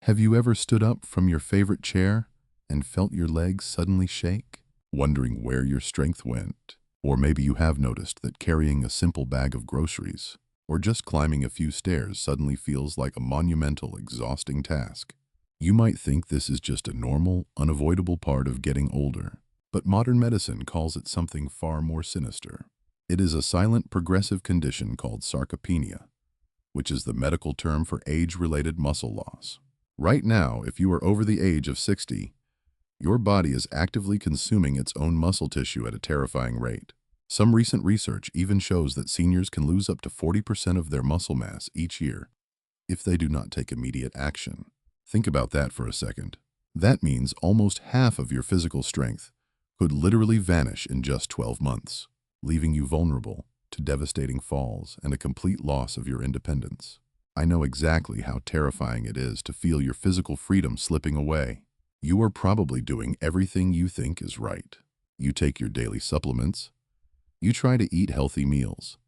Have you ever stood up from your favorite chair and felt your legs suddenly shake, wondering where your strength went? Or maybe you have noticed that carrying a simple bag of groceries or just climbing a few stairs suddenly feels like a monumental, exhausting task. You might think this is just a normal, unavoidable part of getting older, but modern medicine calls it something far more sinister. It is a silent, progressive condition called sarcopenia, which is the medical term for age-related muscle loss. Right now, if you are over the age of 60, your body is actively consuming its own muscle tissue at a terrifying rate. Some recent research even shows that seniors can lose up to 40% of their muscle mass each year if they do not take immediate action. Think about that for a second. That means almost half of your physical strength could literally vanish in just 12 months, leaving you vulnerable to devastating falls and a complete loss of your independence. I know exactly how terrifying it is to feel your physical freedom slipping away. You are probably doing everything you think is right. You take your daily supplements, you try to eat healthy meals,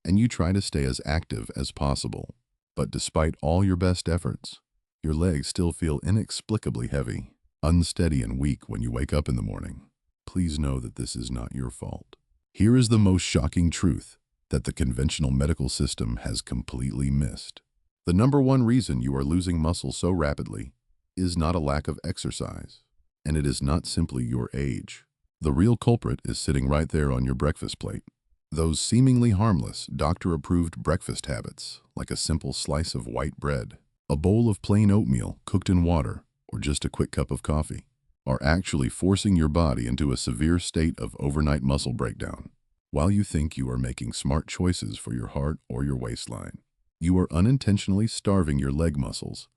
and you try to stay as active as possible. But despite all your best efforts, your legs still feel inexplicably heavy, unsteady, and weak when you wake up in the morning. Please know that this is not your fault. Here is the most shocking truth that the conventional medical system has completely missed. The number one reason you are losing muscle so rapidly is not a lack of exercise, and it is not simply your age. The real culprit is sitting right there on your breakfast plate. Those seemingly harmless, doctor-approved breakfast habits, like a simple slice of white bread, a bowl of plain oatmeal cooked in water, or just a quick cup of coffee, are actually forcing your body into a severe state of overnight muscle breakdown. While you think you are making smart choices for your heart or your waistline, you are unintentionally starving your leg muscles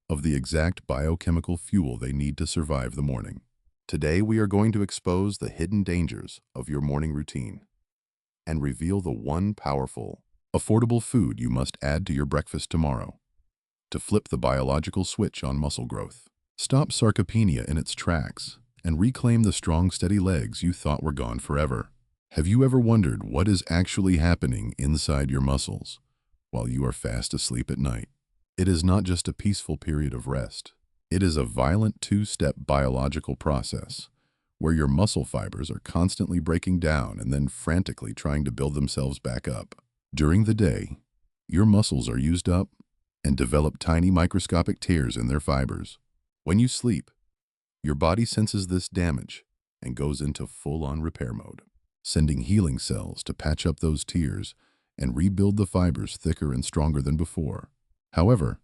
of the exact biochemical fuel they need to survive the morning. Today, we are going to expose the hidden dangers of your morning routine and reveal the one powerful, affordable food you must add to your breakfast tomorrow to flip the biological switch on muscle growth. Stop sarcopenia in its tracks and reclaim the strong, steady legs you thought were gone forever. Have you ever wondered what is actually happening inside your muscles while you are fast asleep at night? It is not just a peaceful period of rest. It is a violent two-step biological process where your muscle fibers are constantly breaking down and then frantically trying to build themselves back up. During the day, your muscles are used up and develop tiny microscopic tears in their fibers. When you sleep, your body senses this damage and goes into full-on repair mode, sending healing cells to patch up those tears and rebuild the fibers thicker and stronger than before. However,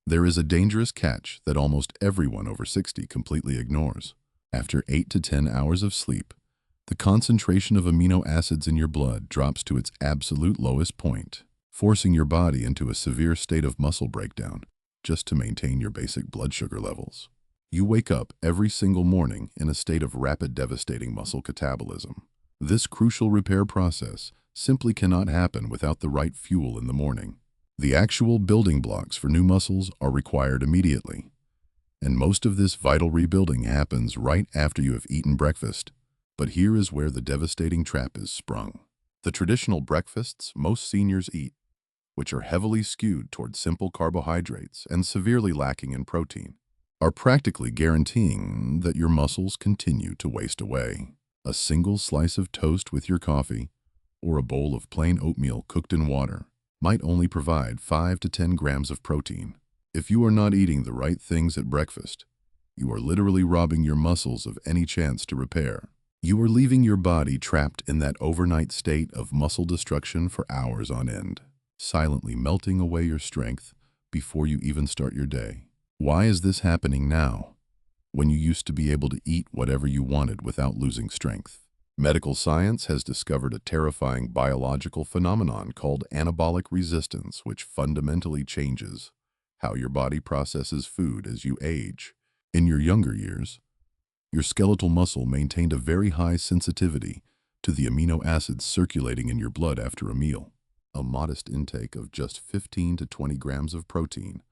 there is a dangerous catch that almost everyone over 60 completely ignores. After 8 to 10 hours of sleep, the concentration of amino acids in your blood drops to its absolute lowest point, forcing your body into a severe state of muscle breakdown just to maintain your basic blood sugar levels. You wake up every single morning in a state of rapid, devastating muscle catabolism. This crucial repair process simply cannot happen without the right fuel in the morning. The actual building blocks for new muscles are required immediately, and most of this vital rebuilding happens right after you have eaten breakfast. But here is where the devastating trap is sprung. The traditional breakfasts most seniors eat, which are heavily skewed toward simple carbohydrates and severely lacking in protein, are practically guaranteeing that your muscles continue to waste away. A single slice of toast with your coffee, or a bowl of plain oatmeal cooked in water, might only provide 5 to 10 grams of protein. If you are not eating the right things at breakfast, you are literally robbing your muscles of any chance to repair. You are leaving your body trapped in that overnight state of muscle destruction for hours on end, silently melting away your strength before you even start your day. Why is this happening now, when you used to be able to eat whatever you wanted without losing strength? Medical science has discovered a terrifying biological phenomenon called anabolic resistance, which fundamentally changes how your body processes food as you age. In your younger years, your skeletal muscle maintained a very high sensitivity to the amino acids circulating in your blood after a meal. A modest intake of just 15 to 20 grams of protein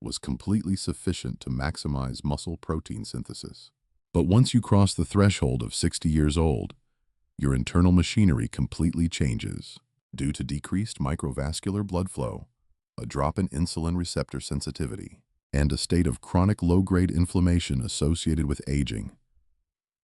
was completely sufficient to maximize muscle protein synthesis. But once you cross the threshold of 60 years old, your internal machinery completely changes. Due to decreased microvascular blood flow, a drop in insulin receptor sensitivity, and a state of chronic low-grade inflammation associated with aging.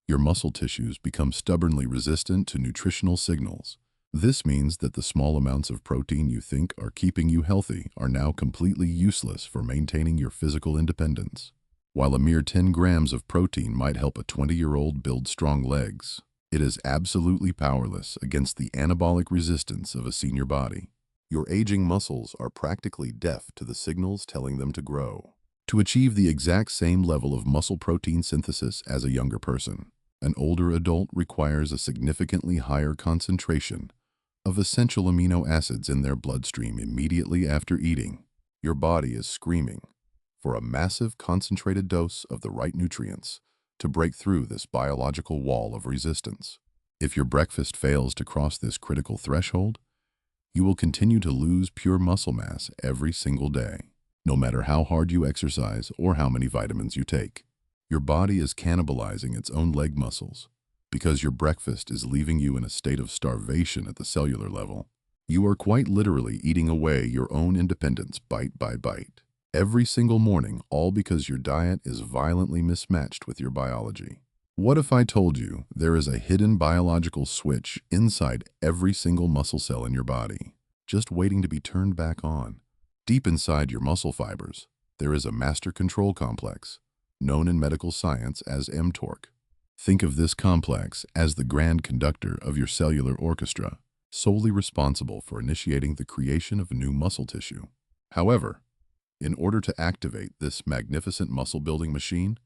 Your muscle tissues become stubbornly resistant to nutritional signals. This means that the small amounts of protein you think are keeping you healthy are now completely useless for maintaining your physical independence. While a mere 10 grams of protein might help a 20-year-old build strong legs, it is absolutely powerless against the anabolic resistance of a senior body. Your aging muscles are practically deaf to the signals telling them to grow. To achieve the exact same level of muscle protein synthesis as a younger person, an older adult requires a significantly higher concentration of essential amino acids in their bloodstream immediately after eating. Your body is screaming for a massive concentrated dose of the right nutrients to break through this biological wall of resistance. If your breakfast fails to cross this critical threshold, you will continue to lose pure muscle mass every single day, no matter how hard you exercise or how many vitamins you take. Your body is cannibalizing its own leg muscles because your breakfast is leaving you in a state of starvation at the cellular level. You are quite literally eating away your own independence bite by bite, every single morning, all because your diet is violently mismatched with your biology. What if I told you there is a hidden biological switch inside every single muscle cell in your body, just waiting to be turned back on? Deep inside your muscle fibers, there is a master control complex, known in medical science as mTORC. Think of this complex as the grand conductor of your cellular orchestra, solely responsible for initiating the creation of new muscle tissue. However, in order to activate this magnificent muscle-building machine,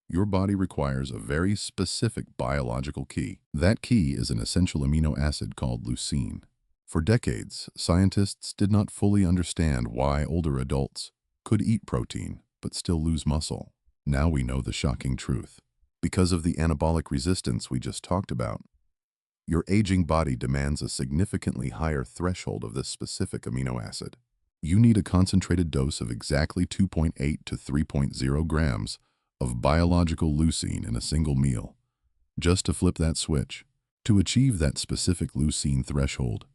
your body requires a very specific biological key. That key is an essential amino acid called leucine. For decades, scientists did not fully understand why older adults could eat protein but still lose muscle. Now we know the shocking truth. Because of the anabolic resistance we just talked about, your aging body demands a significantly higher threshold of this specific amino acid. You need a concentrated dose of exactly 2.8 to 3.0 grams of biological leucine in a single meal, just to flip that switch. To achieve that specific leucine threshold,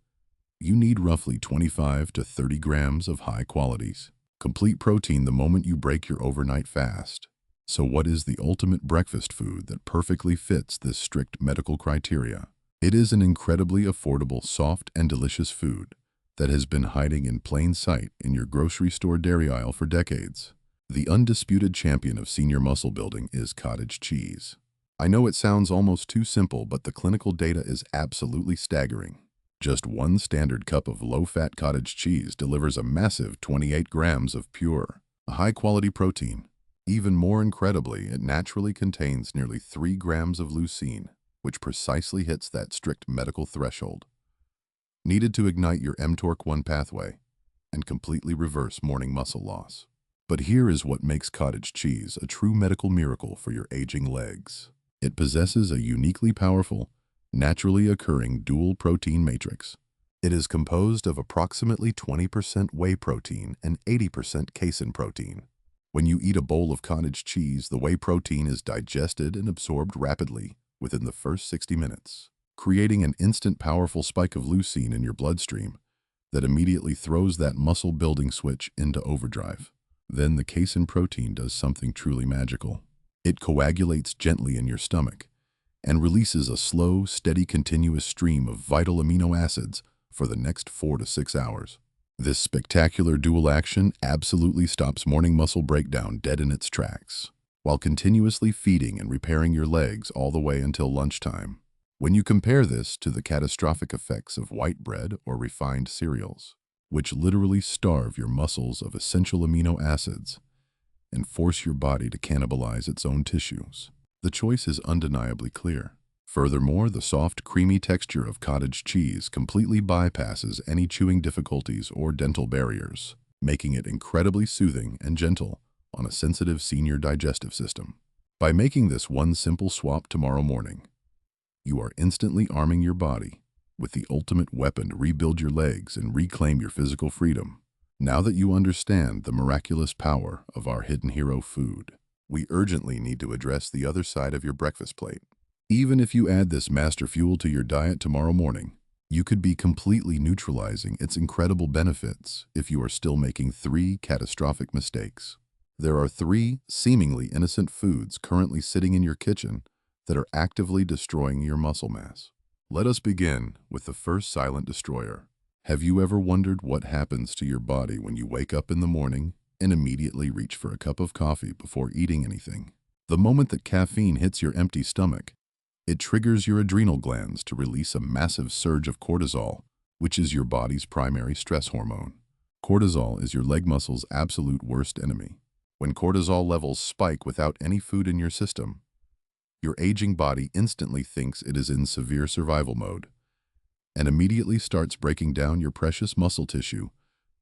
you need roughly 25 to 30 grams of high qualities, complete protein the moment you break your overnight fast. So what is the ultimate breakfast food that perfectly fits this strict medical criteria? It is an incredibly affordable, soft, and delicious food that has been hiding in plain sight in your grocery store dairy aisle for decades. The undisputed champion of senior muscle building is cottage cheese. I know it sounds almost too simple, but the clinical data is absolutely staggering. Just one standard cup of low-fat cottage cheese delivers a massive 28 grams of pure, high-quality protein. Even more incredibly, it naturally contains nearly 3 grams of leucine, which precisely hits that strict medical threshold needed to ignite your mTORC1 pathway and completely reverse morning muscle loss. But here is what makes cottage cheese a true medical miracle for your aging legs. It possesses a uniquely powerful, naturally occurring dual protein matrix. It is composed of approximately 20% whey protein and 80% casein protein. When you eat a bowl of cottage cheese, the whey protein is digested and absorbed rapidly within the first 60 minutes, creating an instant powerful spike of leucine in your bloodstream that immediately throws that muscle-building switch into overdrive. Then the casein protein does something truly magical. It coagulates gently in your stomach and releases a slow, steady, continuous stream of vital amino acids for the next 4 to 6 hours. This spectacular dual action absolutely stops morning muscle breakdown dead in its tracks, while continuously feeding and repairing your legs all the way until lunchtime. When you compare this to the catastrophic effects of white bread or refined cereals, which literally starve your muscles of essential amino acids and force your body to cannibalize its own tissues, the choice is undeniably clear. Furthermore, the soft, creamy texture of cottage cheese completely bypasses any chewing difficulties or dental barriers, making it incredibly soothing and gentle on a sensitive senior digestive system. By making this one simple swap tomorrow morning, you are instantly arming your body with the ultimate weapon to rebuild your legs and reclaim your physical freedom. Now that you understand the miraculous power of our hidden hero food, we urgently need to address the other side of your breakfast plate. Even if you add this master fuel to your diet tomorrow morning, you could be completely neutralizing its incredible benefits if you are still making 3 catastrophic mistakes. There are three seemingly innocent foods currently sitting in your kitchen that are actively destroying your muscle mass. Let us begin with the first silent destroyer. Have you ever wondered what happens to your body when you wake up in the morning and immediately reach for a cup of coffee before eating anything? The moment that caffeine hits your empty stomach, it triggers your adrenal glands to release a massive surge of cortisol, which is your body's primary stress hormone. Cortisol is your leg muscle's absolute worst enemy. When cortisol levels spike without any food in your system, your aging body instantly thinks it is in severe survival mode and immediately starts breaking down your precious muscle tissue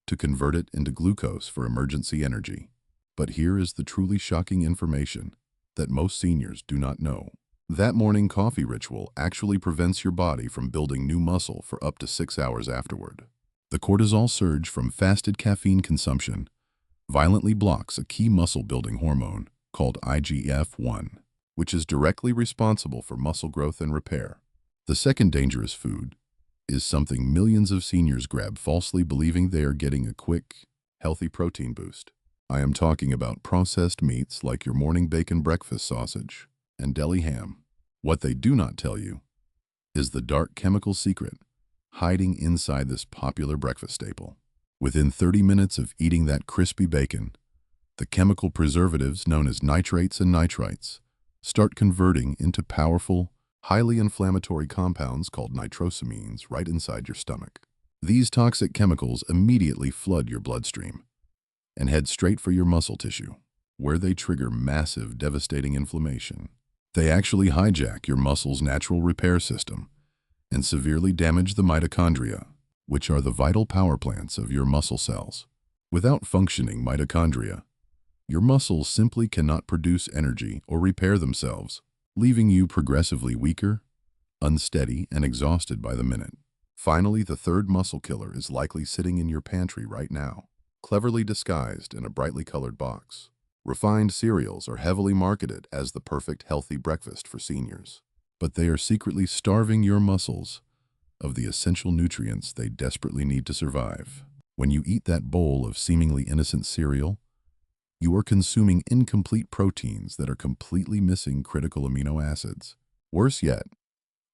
to convert it into glucose for emergency energy. But here is the truly shocking information that most seniors do not know. That morning coffee ritual actually prevents your body from building new muscle for up to 6 hours afterward. The cortisol surge from fasted caffeine consumption violently blocks a key muscle-building hormone called IGF-1, which is directly responsible for muscle growth and repair. The second dangerous food is something millions of seniors grab falsely believing they are getting a quick, healthy protein boost. I am talking about processed meats like your morning bacon breakfast sausage and deli ham. What they do not tell you is the dark chemical secret hiding inside this popular breakfast staple. Within 30 minutes of eating that crispy bacon, the chemical preservatives known as nitrates and nitrites start converting into powerful, highly inflammatory compounds called nitrosamines right inside your stomach. These toxic chemicals immediately flood your bloodstream and head straight for your muscle tissue, where they trigger massive, devastating inflammation. They actually hijack your muscle's natural repair system and severely damage the mitochondria, which are the vital power plants of your muscle cells. Without functioning mitochondria, your muscles simply cannot produce energy or repair themselves, leaving you progressively weaker, unsteady, and exhausted by the minute. Finally, the third muscle killer is likely sitting in your pantry right now, cleverly disguised in a brightly colored box. Refined cereals are heavily marketed as the perfect healthy breakfast for seniors, but they are secretly starving your muscles of the essential nutrients they desperately need to survive. When you eat that bowl of seemingly innocent cereal, you are consuming incomplete proteins that are completely missing critical amino acids. Worse yet,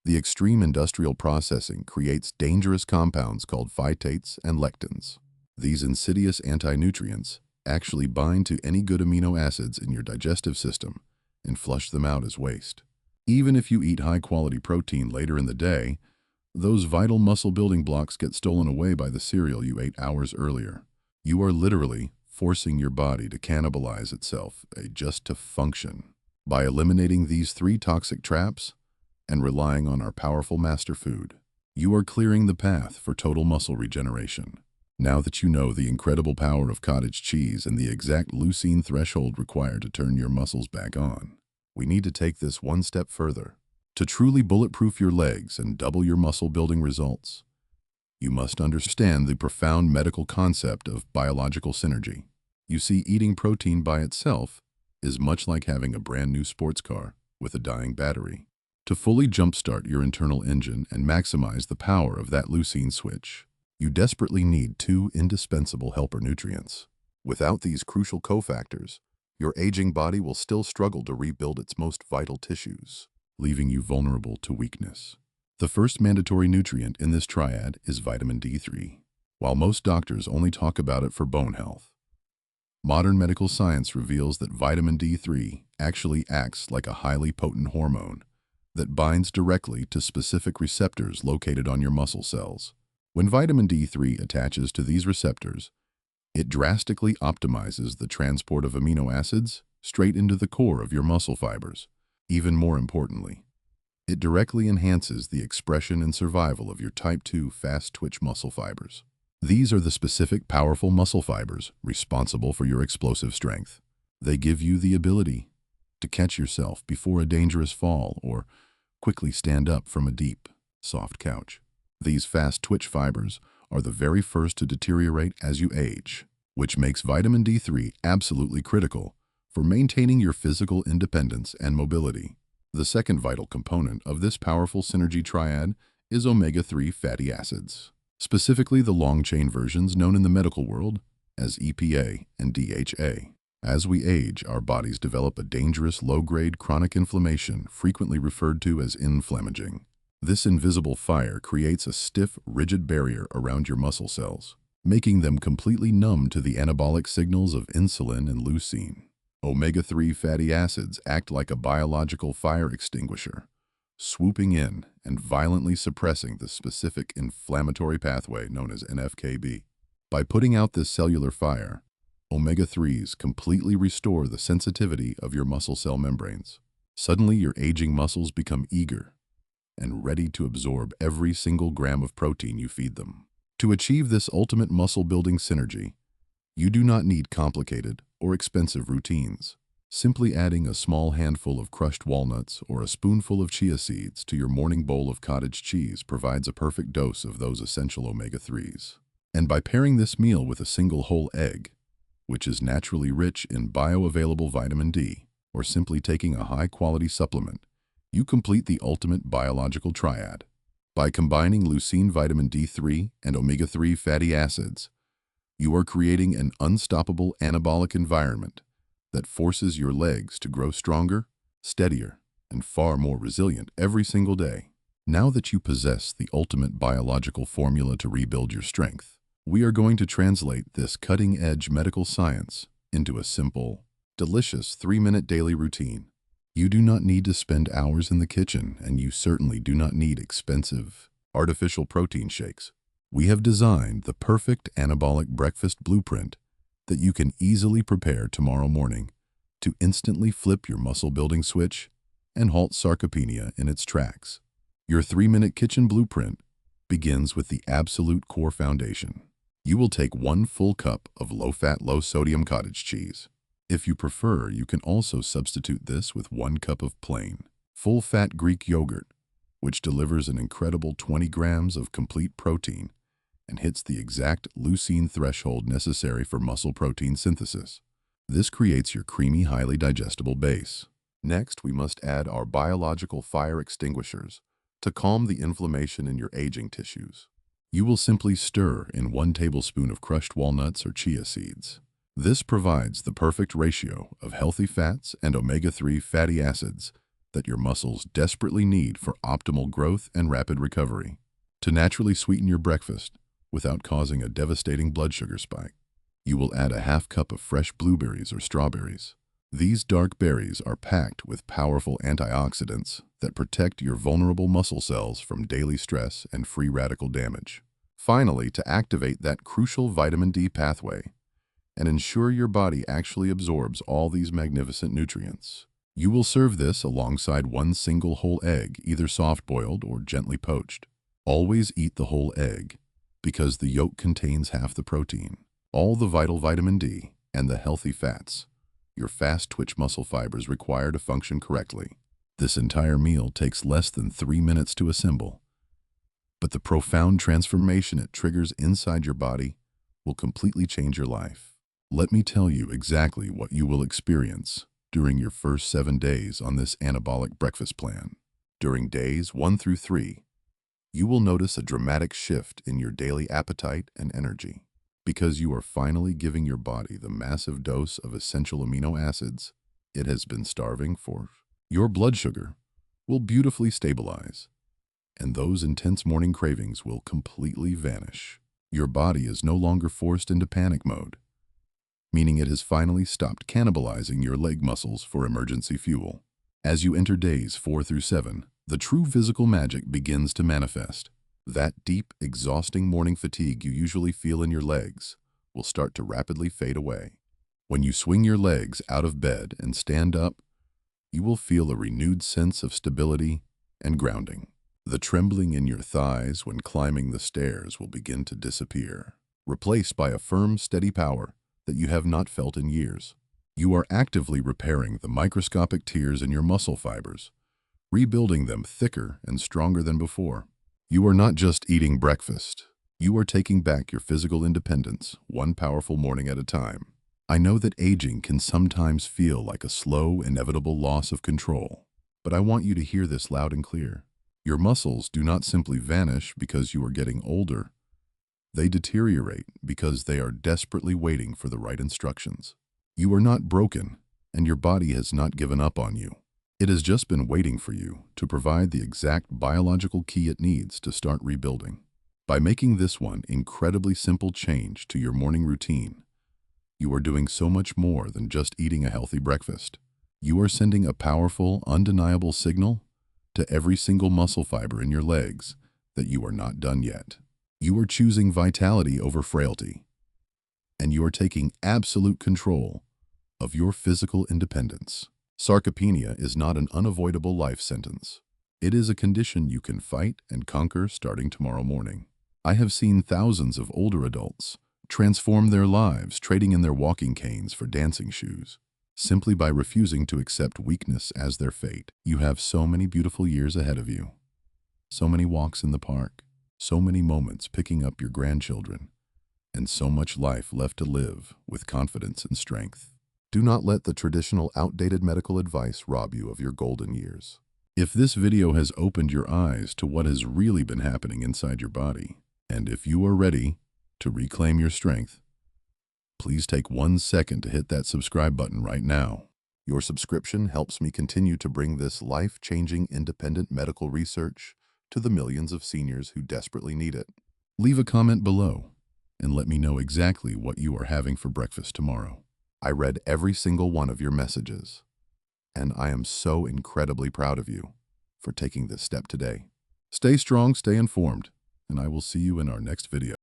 the extreme industrial processing creates dangerous compounds called phytates and lectins. These insidious anti-nutrients actually bind to any good amino acids in your digestive system and flush them out as waste. Even if you eat high-quality protein later in the day, those vital muscle-building blocks get stolen away by the cereal you ate hours earlier. You are literally forcing your body to cannibalize itself just to function. By eliminating these three toxic traps and relying on our powerful master food, you are clearing the path for total muscle regeneration. Now that you know the incredible power of cottage cheese and the exact leucine threshold required to turn your muscles back on, we need to take this one step further. To truly bulletproof your legs and double your muscle-building results, you must understand the profound medical concept of biological synergy. You see, eating protein by itself is much like having a brand new sports car with a dying battery. To fully jumpstart your internal engine and maximize the power of that leucine switch, you desperately need two indispensable helper nutrients. Without these crucial cofactors, your aging body will still struggle to rebuild its most vital tissues, leaving you vulnerable to weakness. The first mandatory nutrient in this triad is vitamin D3. While most doctors only talk about it for bone health, modern medical science reveals that vitamin D3 actually acts like a highly potent hormone that binds directly to specific receptors located on your muscle cells. When vitamin D3 attaches to these receptors, it drastically optimizes the transport of amino acids straight into the core of your muscle fibers. Even more importantly, it directly enhances the expression and survival of your type 2 fast-twitch muscle fibers. These are the specific, powerful muscle fibers responsible for your explosive strength. They give you the ability to catch yourself before a dangerous fall or quickly stand up from a deep, soft couch. These fast-twitch fibers are the very first to deteriorate as you age, which makes vitamin D3 absolutely critical for maintaining your physical independence and mobility. The second vital component of this powerful synergy triad is omega-3 fatty acids, specifically the long-chain versions known in the medical world as EPA and DHA. As we age, our bodies develop a dangerous low-grade chronic inflammation, frequently referred to as inflammaging. This invisible fire creates a stiff, rigid barrier around your muscle cells, making them completely numb to the anabolic signals of insulin and leucine. Omega-3 fatty acids act like a biological fire extinguisher, swooping in and violently suppressing the specific inflammatory pathway known as NFKB. By putting out this cellular fire, omega-3s completely restore the sensitivity of your muscle cell membranes. Suddenly, your aging muscles become eager and ready to absorb every single gram of protein you feed them. To achieve this ultimate muscle-building synergy, you do not need complicated or expensive routines. Simply adding a small handful of crushed walnuts or a spoonful of chia seeds to your morning bowl of cottage cheese provides a perfect dose of those essential omega-3s. And by pairing this meal with a single whole egg, which is naturally rich in bioavailable vitamin D, or simply taking a high-quality supplement, you complete the ultimate biological triad. By combining leucine vitamin D3 and omega-3 fatty acids, you are creating an unstoppable anabolic environment that forces your legs to grow stronger, steadier, and far more resilient every single day. Now that you possess the ultimate biological formula to rebuild your strength, we are going to translate this cutting-edge medical science into a simple, delicious 3-minute daily routine. You do not need to spend hours in the kitchen, and you certainly do not need expensive, artificial protein shakes. We have designed the perfect anabolic breakfast blueprint that you can easily prepare tomorrow morning to instantly flip your muscle-building switch and halt sarcopenia in its tracks. Your 3-minute kitchen blueprint begins with the absolute core foundation. You will take 1 full cup of low-fat, low-sodium cottage cheese. If you prefer, you can also substitute this with 1 cup of plain, full-fat Greek yogurt, which delivers an incredible 20 grams of complete protein and hits the exact leucine threshold necessary for muscle protein synthesis. This creates your creamy, highly digestible base. Next, we must add our biological fire extinguishers to calm the inflammation in your aging tissues. You will simply stir in 1 tablespoon of crushed walnuts or chia seeds. This provides the perfect ratio of healthy fats and omega-3 fatty acids that your muscles desperately need for optimal growth and rapid recovery. To naturally sweeten your breakfast without causing a devastating blood sugar spike, you will add a half cup of fresh blueberries or strawberries. These dark berries are packed with powerful antioxidants that protect your vulnerable muscle cells from daily stress and free radical damage. Finally, to activate that crucial vitamin D pathway and ensure your body actually absorbs all these magnificent nutrients, you will serve this alongside 1 single whole egg, either soft-boiled or gently poached. Always eat the whole egg because the yolk contains half the protein, all the vital vitamin D, and the healthy fats your fast-twitch muscle fibers require to function correctly. This entire meal takes less than 3 minutes to assemble, but the profound transformation it triggers inside your body will completely change your life. Let me tell you exactly what you will experience during your first 7 days on this anabolic breakfast plan. During days 1 through 3, you will notice a dramatic shift in your daily appetite and energy, because you are finally giving your body the massive dose of essential amino acids it has been starving for. Your blood sugar will beautifully stabilize, and those intense morning cravings will completely vanish. Your body is no longer forced into panic mode, meaning it has finally stopped cannibalizing your leg muscles for emergency fuel. As you enter days 4 through 7, the true physical magic begins to manifest. That deep, exhausting morning fatigue you usually feel in your legs will start to rapidly fade away. When you swing your legs out of bed and stand up, you will feel a renewed sense of stability and grounding. The trembling in your thighs when climbing the stairs will begin to disappear, replaced by a firm, steady power that you have not felt in years. You are actively repairing the microscopic tears in your muscle fibers, rebuilding them thicker and stronger than before. You are not just eating breakfast. You are taking back your physical independence, 1 powerful morning at a time. I know that aging can sometimes feel like a slow, inevitable loss of control, but I want you to hear this loud and clear. Your muscles do not simply vanish because you are getting older. They deteriorate because they are desperately waiting for the right instructions. You are not broken, and your body has not given up on you. It has just been waiting for you to provide the exact biological key it needs to start rebuilding. By making this one incredibly simple change to your morning routine, you are doing so much more than just eating a healthy breakfast. You are sending a powerful, undeniable signal to every single muscle fiber in your legs that you are not done yet. You are choosing vitality over frailty, and you are taking absolute control of your physical independence. Sarcopenia is not an unavoidable life sentence. It is a condition you can fight and conquer starting tomorrow morning. I have seen thousands of older adults transform their lives trading in their walking canes for dancing shoes, simply by refusing to accept weakness as their fate. You have so many beautiful years ahead of you, so many walks in the park, so many moments picking up your grandchildren, and so much life left to live with confidence and strength. Do not let the traditional outdated medical advice rob you of your golden years. If this video has opened your eyes to what has really been happening inside your body, and if you are ready to reclaim your strength, please take 1 second to hit that subscribe button right now. Your subscription helps me continue to bring this life-changing independent medical research to the millions of seniors who desperately need it. Leave a comment below and let me know exactly what you are having for breakfast tomorrow. I read every single one of your messages, and I am so incredibly proud of you for taking this step today. Stay strong, stay informed, and I will see you in our next video.